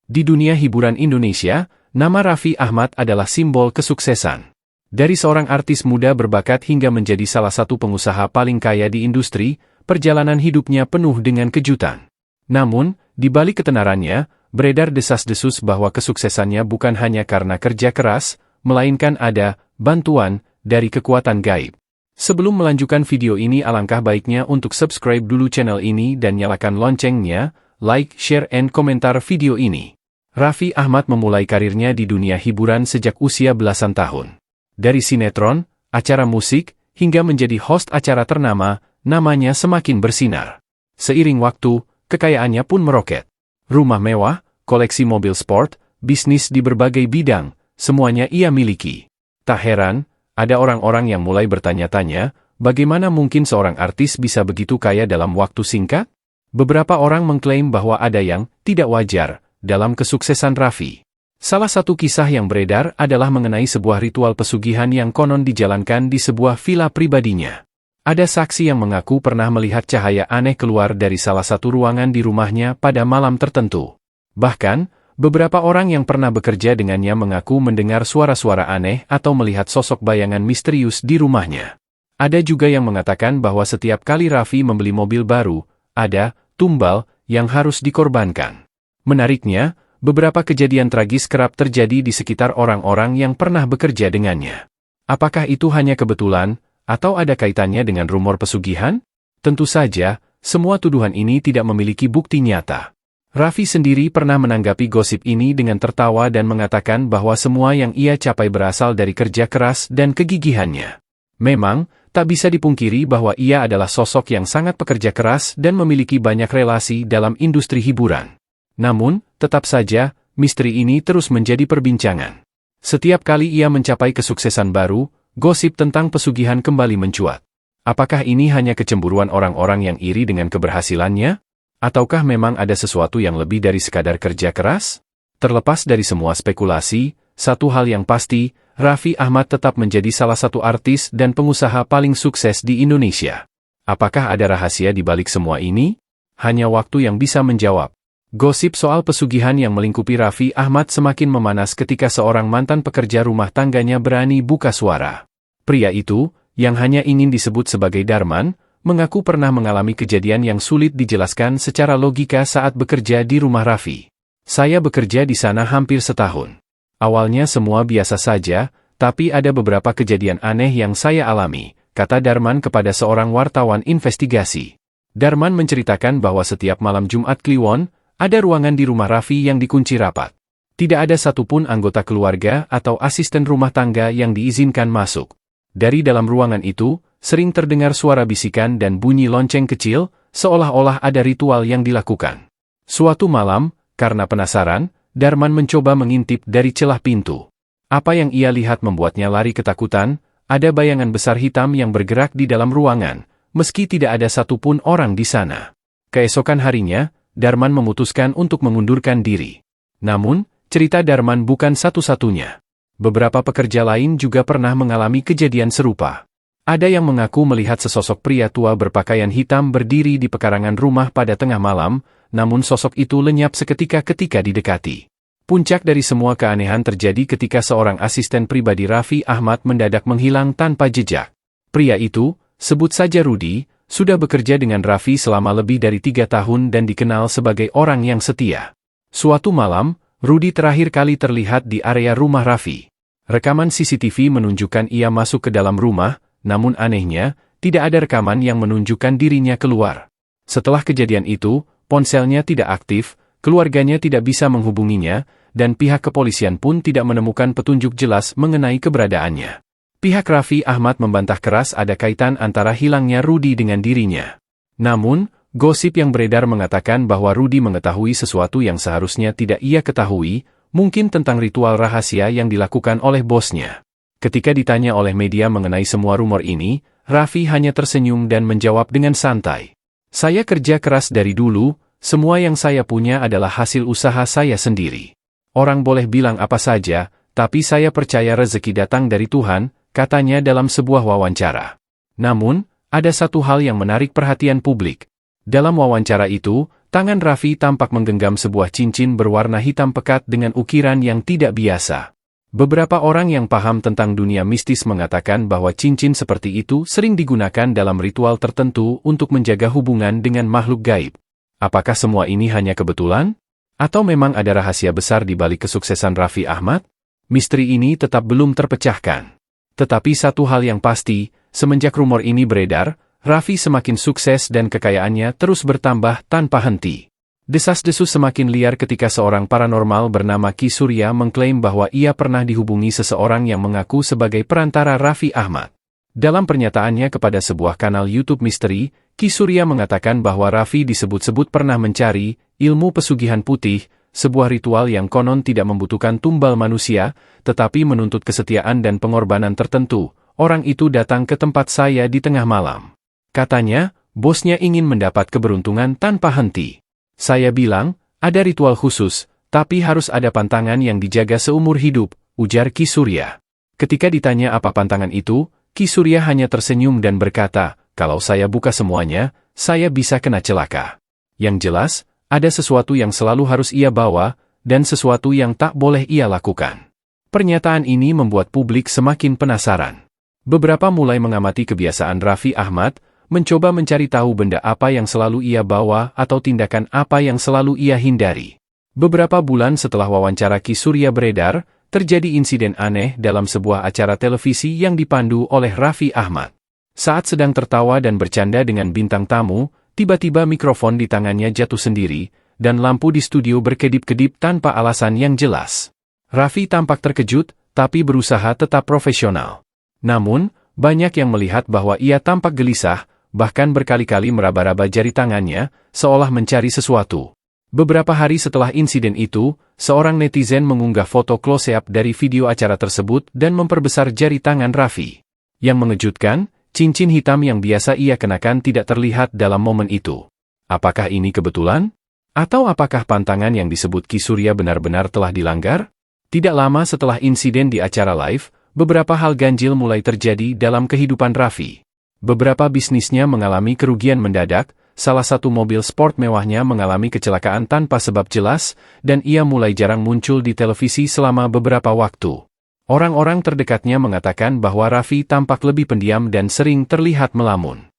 Di dunia hiburan Indonesia, nama Raffi Ahmad adalah simbol kesuksesan. Dari seorang artis muda berbakat hingga menjadi salah satu pengusaha paling kaya di industri, perjalanan hidupnya penuh dengan kejutan. Namun, di balik ketenarannya, beredar desas-desus bahwa kesuksesannya bukan hanya karena kerja keras, melainkan ada bantuan dari kekuatan gaib. Sebelum melanjutkan video ini, alangkah baiknya untuk subscribe dulu channel ini dan nyalakan loncengnya, like, share, and komentar video ini. Raffi Ahmad memulai karirnya di dunia hiburan sejak usia belasan tahun. Dari sinetron, acara musik, hingga menjadi host acara ternama, namanya semakin bersinar. Seiring waktu, kekayaannya pun meroket. Rumah mewah, koleksi mobil sport, bisnis di berbagai bidang, semuanya ia miliki. Tak heran, ada orang-orang yang mulai bertanya-tanya, bagaimana mungkin seorang artis bisa begitu kaya dalam waktu singkat? Beberapa orang mengklaim bahwa ada yang tidak wajar dalam kesuksesan Raffi. Salah satu kisah yang beredar adalah mengenai sebuah ritual pesugihan yang konon dijalankan di sebuah villa pribadinya. Ada saksi yang mengaku pernah melihat cahaya aneh keluar dari salah satu ruangan di rumahnya pada malam tertentu. Bahkan, beberapa orang yang pernah bekerja dengannya mengaku mendengar suara-suara aneh atau melihat sosok bayangan misterius di rumahnya. Ada juga yang mengatakan bahwa setiap kali Raffi membeli mobil baru, ada tumbal yang harus dikorbankan. Menariknya, beberapa kejadian tragis kerap terjadi di sekitar orang-orang yang pernah bekerja dengannya. Apakah itu hanya kebetulan, atau ada kaitannya dengan rumor pesugihan? Tentu saja, semua tuduhan ini tidak memiliki bukti nyata. Raffi sendiri pernah menanggapi gosip ini dengan tertawa dan mengatakan bahwa semua yang ia capai berasal dari kerja keras dan kegigihannya. Memang, tak bisa dipungkiri bahwa ia adalah sosok yang sangat pekerja keras dan memiliki banyak relasi dalam industri hiburan. Namun, tetap saja, misteri ini terus menjadi perbincangan. Setiap kali ia mencapai kesuksesan baru, gosip tentang pesugihan kembali mencuat. Apakah ini hanya kecemburuan orang-orang yang iri dengan keberhasilannya? Ataukah memang ada sesuatu yang lebih dari sekadar kerja keras? Terlepas dari semua spekulasi, satu hal yang pasti, Raffi Ahmad tetap menjadi salah satu artis dan pengusaha paling sukses di Indonesia. Apakah ada rahasia di balik semua ini? Hanya waktu yang bisa menjawab. Gosip soal pesugihan yang melingkupi Raffi Ahmad semakin memanas ketika seorang mantan pekerja rumah tangganya berani buka suara. Pria itu, yang hanya ingin disebut sebagai Darman, mengaku pernah mengalami kejadian yang sulit dijelaskan secara logika saat bekerja di rumah Raffi. Saya bekerja di sana hampir setahun. Awalnya semua biasa saja, tapi ada beberapa kejadian aneh yang saya alami, kata Darman kepada seorang wartawan investigasi. Darman menceritakan bahwa setiap malam Jumat Kliwon, ada ruangan di rumah Raffi yang dikunci rapat. Tidak ada satupun anggota keluarga atau asisten rumah tangga yang diizinkan masuk. Dari dalam ruangan itu, sering terdengar suara bisikan dan bunyi lonceng kecil, seolah-olah ada ritual yang dilakukan. Suatu malam, karena penasaran, Darman mencoba mengintip dari celah pintu. Apa yang ia lihat membuatnya lari ketakutan, ada bayangan besar hitam yang bergerak di dalam ruangan, meski tidak ada satupun orang di sana. Keesokan harinya, Darman memutuskan untuk mengundurkan diri. Namun, cerita Darman bukan satu-satunya. Beberapa pekerja lain juga pernah mengalami kejadian serupa. Ada yang mengaku melihat sesosok pria tua berpakaian hitam berdiri di pekarangan rumah pada tengah malam, namun sosok itu lenyap seketika ketika didekati. Puncak dari semua keanehan terjadi ketika seorang asisten pribadi Raffi Ahmad mendadak menghilang tanpa jejak. Pria itu, sebut saja Rudy, sudah bekerja dengan Raffi selama lebih dari 3 tahun dan dikenal sebagai orang yang setia. Suatu malam, Rudy terakhir kali terlihat di area rumah Raffi. Rekaman CCTV menunjukkan ia masuk ke dalam rumah, namun anehnya, tidak ada rekaman yang menunjukkan dirinya keluar. Setelah kejadian itu, ponselnya tidak aktif, keluarganya tidak bisa menghubunginya, dan pihak kepolisian pun tidak menemukan petunjuk jelas mengenai keberadaannya. Pihak Raffi Ahmad membantah keras ada kaitan antara hilangnya Rudy dengan dirinya. Namun, gosip yang beredar mengatakan bahwa Rudy mengetahui sesuatu yang seharusnya tidak ia ketahui, mungkin tentang ritual rahasia yang dilakukan oleh bosnya. Ketika ditanya oleh media mengenai semua rumor ini, Raffi hanya tersenyum dan menjawab dengan santai. Saya kerja keras dari dulu, semua yang saya punya adalah hasil usaha saya sendiri. Orang boleh bilang apa saja, tapi saya percaya rezeki datang dari Tuhan, katanya dalam sebuah wawancara. Namun, ada satu hal yang menarik perhatian publik. Dalam wawancara itu, tangan Raffi tampak menggenggam sebuah cincin berwarna hitam pekat dengan ukiran yang tidak biasa. Beberapa orang yang paham tentang dunia mistis mengatakan bahwa cincin seperti itu sering digunakan dalam ritual tertentu untuk menjaga hubungan dengan makhluk gaib. Apakah semua ini hanya kebetulan? Atau memang ada rahasia besar di balik kesuksesan Raffi Ahmad? Misteri ini tetap belum terpecahkan. Tetapi satu hal yang pasti, semenjak rumor ini beredar, Raffi semakin sukses dan kekayaannya terus bertambah tanpa henti. Desas-desus semakin liar ketika seorang paranormal bernama Ki Surya mengklaim bahwa ia pernah dihubungi seseorang yang mengaku sebagai perantara Raffi Ahmad. Dalam pernyataannya kepada sebuah kanal YouTube misteri, Ki Surya mengatakan bahwa Raffi disebut-sebut pernah mencari ilmu pesugihan putih, sebuah ritual yang konon tidak membutuhkan tumbal manusia, tetapi menuntut kesetiaan dan pengorbanan tertentu. Orang itu datang ke tempat saya di tengah malam. Katanya, bosnya ingin mendapat keberuntungan tanpa henti. Saya bilang, ada ritual khusus, tapi harus ada pantangan yang dijaga seumur hidup, ujar Ki Surya. Ketika ditanya apa pantangan itu, Ki Surya hanya tersenyum dan berkata, kalau saya buka semuanya, saya bisa kena celaka. Yang jelas, ada sesuatu yang selalu harus ia bawa, dan sesuatu yang tak boleh ia lakukan. Pernyataan ini membuat publik semakin penasaran. Beberapa mulai mengamati kebiasaan Raffi Ahmad, mencoba mencari tahu benda apa yang selalu ia bawa atau tindakan apa yang selalu ia hindari. Beberapa bulan setelah wawancara Ki Surya beredar, terjadi insiden aneh dalam sebuah acara televisi yang dipandu oleh Raffi Ahmad. Saat sedang tertawa dan bercanda dengan bintang tamu, tiba-tiba mikrofon di tangannya jatuh sendiri, dan lampu di studio berkedip-kedip tanpa alasan yang jelas. Raffi tampak terkejut, tapi berusaha tetap profesional. Namun, banyak yang melihat bahwa ia tampak gelisah, bahkan berkali-kali meraba-raba jari tangannya, seolah mencari sesuatu. Beberapa hari setelah insiden itu, seorang netizen mengunggah foto close-up dari video acara tersebut dan memperbesar jari tangan Raffi. Yang mengejutkan, cincin hitam yang biasa ia kenakan tidak terlihat dalam momen itu. Apakah ini kebetulan? Atau apakah pantangan yang disebut Ki Surya benar-benar telah dilanggar? Tidak lama setelah insiden di acara live, beberapa hal ganjil mulai terjadi dalam kehidupan Raffi. Beberapa bisnisnya mengalami kerugian mendadak, salah satu mobil sport mewahnya mengalami kecelakaan tanpa sebab jelas, dan ia mulai jarang muncul di televisi selama beberapa waktu. Orang-orang terdekatnya mengatakan bahwa Raffi tampak lebih pendiam dan sering terlihat melamun.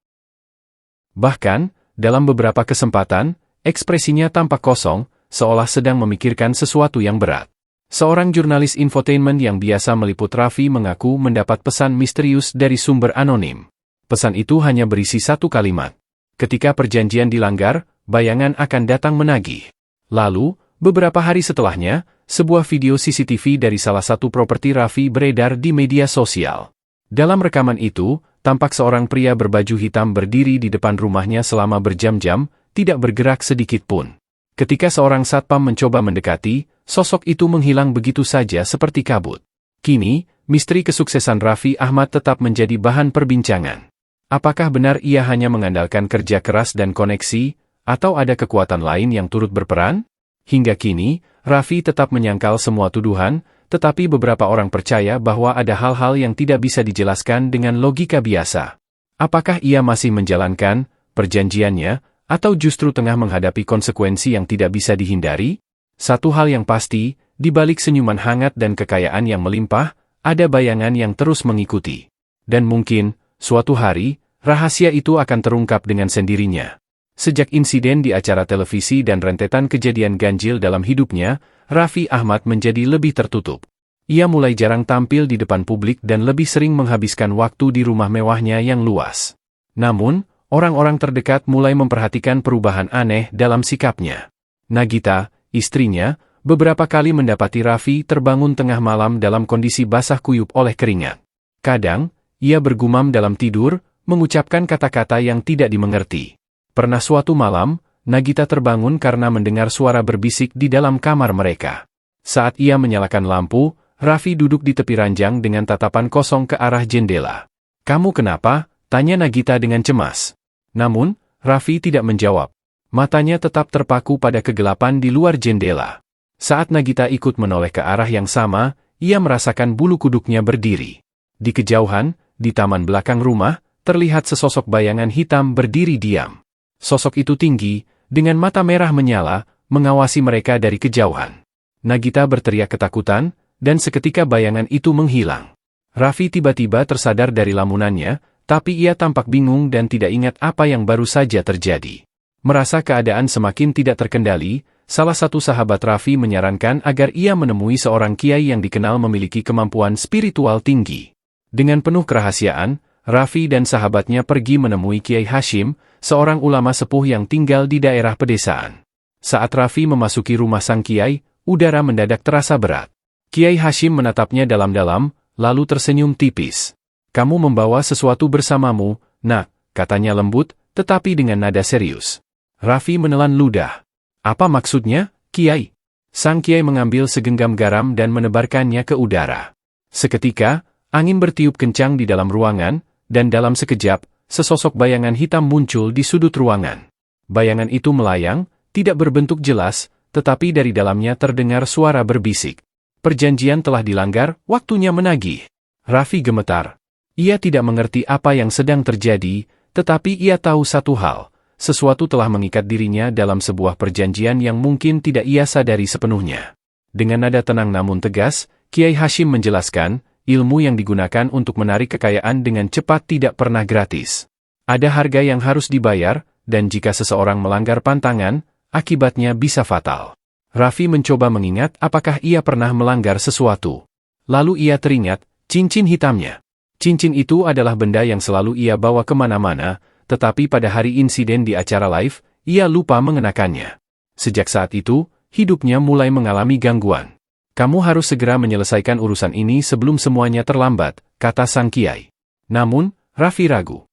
Bahkan, dalam beberapa kesempatan, ekspresinya tampak kosong, seolah sedang memikirkan sesuatu yang berat. Seorang jurnalis infotainment yang biasa meliput Raffi mengaku mendapat pesan misterius dari sumber anonim. Pesan itu hanya berisi satu kalimat. Ketika perjanjian dilanggar, bayangan akan datang menagih. Lalu, beberapa hari setelahnya, sebuah video CCTV dari salah satu properti Raffi beredar di media sosial. Dalam rekaman itu, tampak seorang pria berbaju hitam berdiri di depan rumahnya selama berjam-jam, tidak bergerak sedikit pun. Ketika seorang satpam mencoba mendekati, sosok itu menghilang begitu saja seperti kabut. Kini, misteri kesuksesan Raffi Ahmad tetap menjadi bahan perbincangan. Apakah benar ia hanya mengandalkan kerja keras dan koneksi, atau ada kekuatan lain yang turut berperan? Hingga kini, Raffi tetap menyangkal semua tuduhan, tetapi beberapa orang percaya bahwa ada hal-hal yang tidak bisa dijelaskan dengan logika biasa. Apakah ia masih menjalankan perjanjiannya, atau justru tengah menghadapi konsekuensi yang tidak bisa dihindari? Satu hal yang pasti, di balik senyuman hangat dan kekayaan yang melimpah, ada bayangan yang terus mengikuti. Dan mungkin, suatu hari, rahasia itu akan terungkap dengan sendirinya. Sejak insiden di acara televisi dan rentetan kejadian ganjil dalam hidupnya, Raffi Ahmad menjadi lebih tertutup. Ia mulai jarang tampil di depan publik dan lebih sering menghabiskan waktu di rumah mewahnya yang luas. Namun, orang-orang terdekat mulai memperhatikan perubahan aneh dalam sikapnya. Nagita, istrinya, beberapa kali mendapati Raffi terbangun tengah malam dalam kondisi basah kuyup oleh keringat. Kadang, ia bergumam dalam tidur, mengucapkan kata-kata yang tidak dimengerti. Pernah suatu malam, Nagita terbangun karena mendengar suara berbisik di dalam kamar mereka. Saat ia menyalakan lampu, Raffi duduk di tepi ranjang dengan tatapan kosong ke arah jendela. "Kamu kenapa?" tanya Nagita dengan cemas. Namun, Raffi tidak menjawab. Matanya tetap terpaku pada kegelapan di luar jendela. Saat Nagita ikut menoleh ke arah yang sama, ia merasakan bulu kuduknya berdiri. Di kejauhan, di taman belakang rumah, terlihat sesosok bayangan hitam berdiri diam. Sosok itu tinggi, dengan mata merah menyala, mengawasi mereka dari kejauhan. Nagita berteriak ketakutan, dan seketika bayangan itu menghilang. Raffi tiba-tiba tersadar dari lamunannya, tapi ia tampak bingung dan tidak ingat apa yang baru saja terjadi. Merasa keadaan semakin tidak terkendali, salah satu sahabat Raffi menyarankan agar ia menemui seorang kiai yang dikenal memiliki kemampuan spiritual tinggi. Dengan penuh kerahasiaan, Raffi dan sahabatnya pergi menemui Kiai Hashim, seorang ulama sepuh yang tinggal di daerah pedesaan. Saat Raffi memasuki rumah sang kiai, udara mendadak terasa berat. Kiai Hashim menatapnya dalam-dalam, lalu tersenyum tipis. "Kamu membawa sesuatu bersamamu, nak," katanya lembut, tetapi dengan nada serius. Raffi menelan ludah. "Apa maksudnya, Kiai?" Sang Kiai mengambil segenggam garam dan menebarkannya ke udara. Seketika, angin bertiup kencang di dalam ruangan, dan dalam sekejap, sesosok bayangan hitam muncul di sudut ruangan. Bayangan itu melayang, tidak berbentuk jelas, tetapi dari dalamnya terdengar suara berbisik. "Perjanjian telah dilanggar, waktunya menagih." Raffi gemetar. Ia tidak mengerti apa yang sedang terjadi, tetapi ia tahu satu hal, sesuatu telah mengikat dirinya dalam sebuah perjanjian yang mungkin tidak ia sadari sepenuhnya. Dengan nada tenang namun tegas, Kiai Hashim menjelaskan, ilmu yang digunakan untuk menarik kekayaan dengan cepat tidak pernah gratis. Ada harga yang harus dibayar, dan jika seseorang melanggar pantangan, akibatnya bisa fatal. Raffi mencoba mengingat apakah ia pernah melanggar sesuatu. Lalu ia teringat, cincin hitamnya. Cincin itu adalah benda yang selalu ia bawa kemana-mana, tetapi pada hari insiden di acara live, ia lupa mengenakannya. Sejak saat itu, hidupnya mulai mengalami gangguan. "Kamu harus segera menyelesaikan urusan ini sebelum semuanya terlambat," kata sang kiai. Namun, Raffi ragu.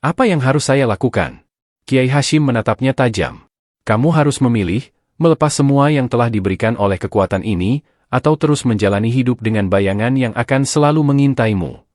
"Apa yang harus saya lakukan?" Kiai Hashim menatapnya tajam. "Kamu harus memilih, melepas semua yang telah diberikan oleh kekuatan ini, atau terus menjalani hidup dengan bayangan yang akan selalu mengintaimu."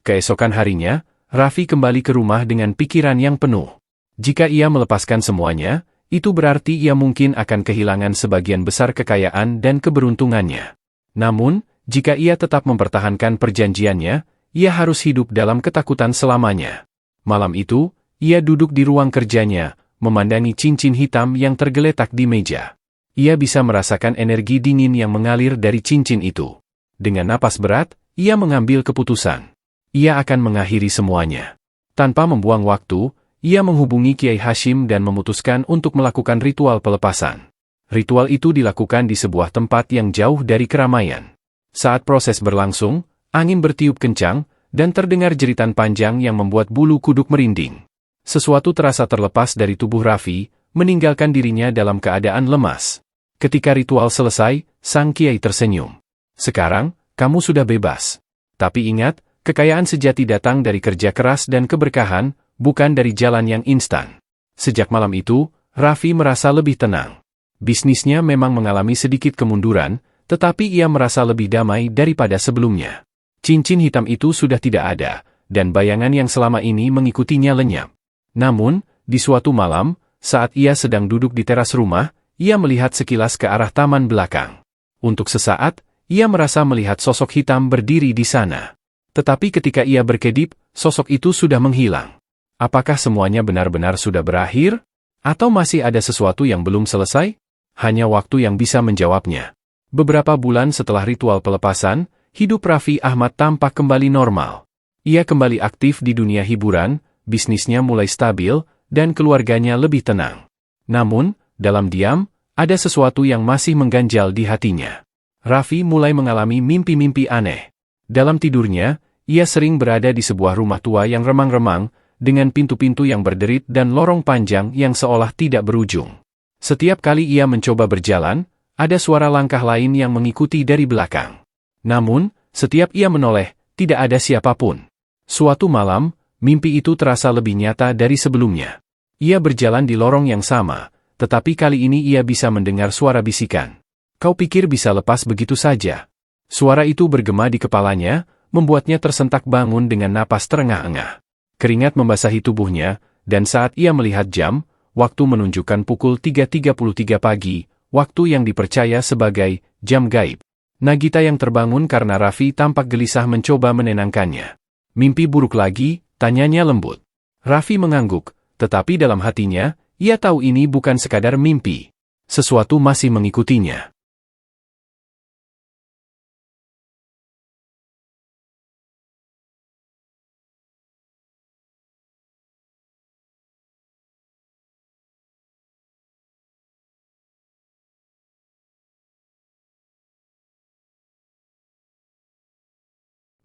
Keesokan harinya, Raffi kembali ke rumah dengan pikiran yang penuh. Jika ia melepaskan semuanya, itu berarti ia mungkin akan kehilangan sebagian besar kekayaan dan keberuntungannya. Namun, jika ia tetap mempertahankan perjanjiannya, ia harus hidup dalam ketakutan selamanya. Malam itu, ia duduk di ruang kerjanya, memandangi cincin hitam yang tergeletak di meja. Ia bisa merasakan energi dingin yang mengalir dari cincin itu. Dengan napas berat, ia mengambil keputusan. Ia akan mengakhiri semuanya. Tanpa membuang waktu, ia menghubungi Kiai Hashim dan memutuskan untuk melakukan ritual pelepasan. Ritual itu dilakukan di sebuah tempat yang jauh dari keramaian. Saat proses berlangsung, angin bertiup kencang, dan terdengar jeritan panjang yang membuat bulu kuduk merinding. Sesuatu terasa terlepas dari tubuh Raffi, meninggalkan dirinya dalam keadaan lemas. Ketika ritual selesai, sang Kiai tersenyum. "Sekarang, kamu sudah bebas. Tapi ingat, kekayaan sejati datang dari kerja keras dan keberkahan, bukan dari jalan yang instan." Sejak malam itu, Raffi merasa lebih tenang. Bisnisnya memang mengalami sedikit kemunduran, tetapi ia merasa lebih damai daripada sebelumnya. Cincin hitam itu sudah tidak ada, dan bayangan yang selama ini mengikutinya lenyap. Namun, di suatu malam, saat ia sedang duduk di teras rumah, ia melihat sekilas ke arah taman belakang. Untuk sesaat, ia merasa melihat sosok hitam berdiri di sana. Tetapi ketika ia berkedip, sosok itu sudah menghilang. Apakah semuanya benar-benar sudah berakhir? Atau masih ada sesuatu yang belum selesai? Hanya waktu yang bisa menjawabnya. Beberapa bulan setelah ritual pelepasan, hidup Raffi Ahmad tampak kembali normal. Ia kembali aktif di dunia hiburan, bisnisnya mulai stabil, dan keluarganya lebih tenang. Namun, dalam diam, ada sesuatu yang masih mengganjal di hatinya. Raffi mulai mengalami mimpi-mimpi aneh. Dalam tidurnya, ia sering berada di sebuah rumah tua yang remang-remang, dengan pintu-pintu yang berderit dan lorong panjang yang seolah tidak berujung. Setiap kali ia mencoba berjalan, ada suara langkah lain yang mengikuti dari belakang. Namun, setiap ia menoleh, tidak ada siapapun. Suatu malam, mimpi itu terasa lebih nyata dari sebelumnya. Ia berjalan di lorong yang sama, tetapi kali ini ia bisa mendengar suara bisikan. "Kau pikir bisa lepas begitu saja?" Suara itu bergema di kepalanya, membuatnya tersentak bangun dengan napas terengah-engah. Keringat membasahi tubuhnya, dan saat ia melihat jam, waktu menunjukkan pukul 3.33 pagi, waktu yang dipercaya sebagai jam gaib. Nagita yang terbangun karena Raffi tampak gelisah mencoba menenangkannya. "Mimpi buruk lagi?" tanyanya lembut. Raffi mengangguk, Tetapi dalam hatinya, ia tahu ini bukan sekadar mimpi. Sesuatu masih mengikutinya.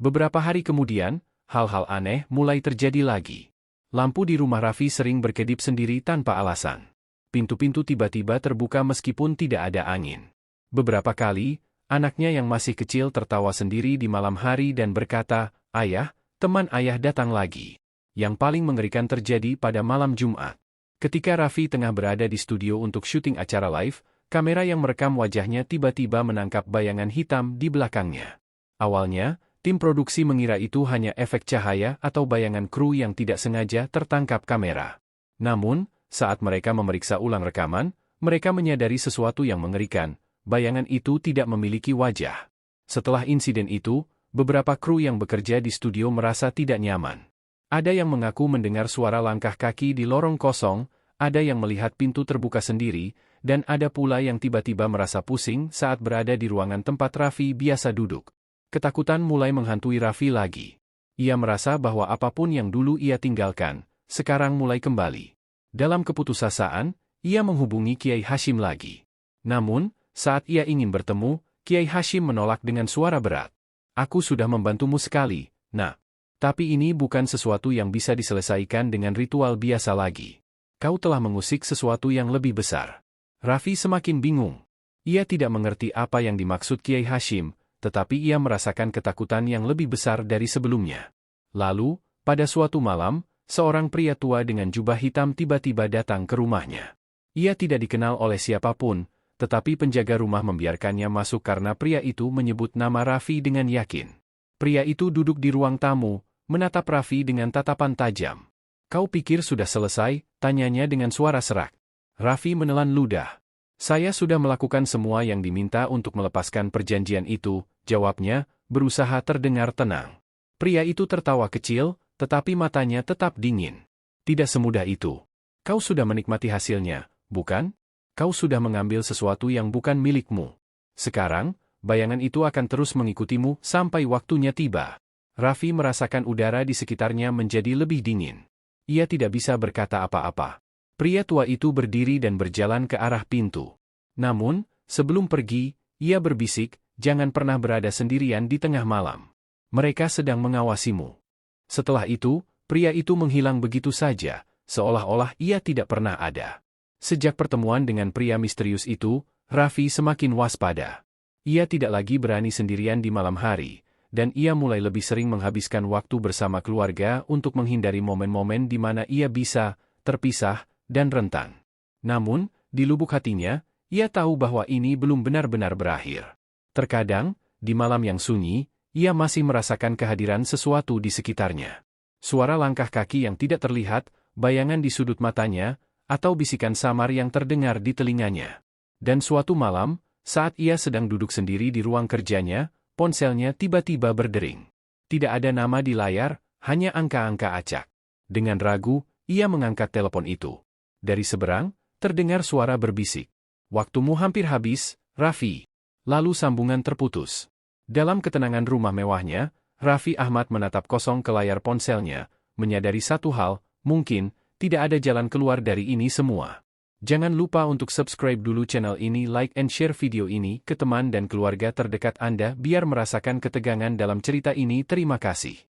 Beberapa hari kemudian, hal-hal aneh mulai terjadi lagi. Lampu di rumah Raffi sering berkedip sendiri tanpa alasan. Pintu-pintu tiba-tiba terbuka meskipun tidak ada angin. Beberapa kali, anaknya yang masih kecil tertawa sendiri di malam hari dan berkata, "Ayah, teman ayah datang lagi." Yang paling mengerikan terjadi pada malam Jumat. Ketika Raffi tengah berada di studio untuk syuting acara live, kamera yang merekam wajahnya tiba-tiba menangkap bayangan hitam di belakangnya. Awalnya, tim produksi mengira itu hanya efek cahaya atau bayangan kru yang tidak sengaja tertangkap kamera. Namun, saat mereka memeriksa ulang rekaman, mereka menyadari sesuatu yang mengerikan. Bayangan itu tidak memiliki wajah. Setelah insiden itu, beberapa kru yang bekerja di studio merasa tidak nyaman. Ada yang mengaku mendengar suara langkah kaki di lorong kosong, ada yang melihat pintu terbuka sendiri, dan ada pula yang tiba-tiba merasa pusing saat berada di ruangan tempat Raffi biasa duduk. Ketakutan mulai menghantui Raffi lagi. Ia merasa bahwa apapun yang dulu ia tinggalkan, sekarang mulai kembali. Dalam keputusasaan, ia menghubungi Kiai Hashim lagi. Namun, saat ia ingin bertemu, Kiai Hashim menolak dengan suara berat. "Aku sudah membantumu sekali, Nak. Tapi ini bukan sesuatu yang bisa diselesaikan dengan ritual biasa lagi. Kau telah mengusik sesuatu yang lebih besar." Raffi semakin bingung. Ia tidak mengerti apa yang dimaksud Kiai Hashim, tetapi ia merasakan ketakutan yang lebih besar dari sebelumnya. Lalu, pada suatu malam, seorang pria tua dengan jubah hitam tiba-tiba datang ke rumahnya. Ia tidak dikenal oleh siapapun, tetapi penjaga rumah membiarkannya masuk karena pria itu menyebut nama Raffi dengan yakin. Pria itu duduk di ruang tamu, menatap Raffi dengan tatapan tajam. "Kau pikir sudah selesai?" tanyanya dengan suara serak. Raffi menelan ludah. "Saya sudah melakukan semua yang diminta untuk melepaskan perjanjian itu," jawabnya, berusaha terdengar tenang. Pria itu tertawa kecil, tetapi matanya tetap dingin. "Tidak semudah itu. Kau sudah menikmati hasilnya, bukan? Kau sudah mengambil sesuatu yang bukan milikmu. Sekarang, bayangan itu akan terus mengikutimu sampai waktunya tiba." Raffi merasakan udara di sekitarnya menjadi lebih dingin. Ia tidak bisa berkata apa-apa. Pria tua itu berdiri dan berjalan ke arah pintu. Namun, sebelum pergi, ia berbisik, "Jangan pernah berada sendirian di tengah malam. Mereka sedang mengawasimu." Setelah itu, pria itu menghilang begitu saja, seolah-olah ia tidak pernah ada. Sejak pertemuan dengan pria misterius itu, Raffi semakin waspada. Ia tidak lagi berani sendirian di malam hari, dan ia mulai lebih sering menghabiskan waktu bersama keluarga untuk menghindari momen-momen di mana ia bisa terpisah dan rentan. Namun, di lubuk hatinya, ia tahu bahwa ini belum benar-benar berakhir. Terkadang, di malam yang sunyi, ia masih merasakan kehadiran sesuatu di sekitarnya. Suara langkah kaki yang tidak terlihat, bayangan di sudut matanya, atau bisikan samar yang terdengar di telinganya. Dan suatu malam, saat ia sedang duduk sendiri di ruang kerjanya, ponselnya tiba-tiba berdering. Tidak ada nama di layar, hanya angka-angka acak. Dengan ragu, ia mengangkat telepon itu. Dari seberang, terdengar suara berbisik. "Waktumu hampir habis, Raffi." Lalu sambungan terputus. Dalam ketenangan rumah mewahnya, Raffi Ahmad menatap kosong ke layar ponselnya, menyadari satu hal, mungkin tidak ada jalan keluar dari ini semua. Jangan lupa untuk subscribe dulu channel ini, like and share video ini ke teman dan keluarga terdekat Anda biar merasakan ketegangan dalam cerita ini. Terima kasih.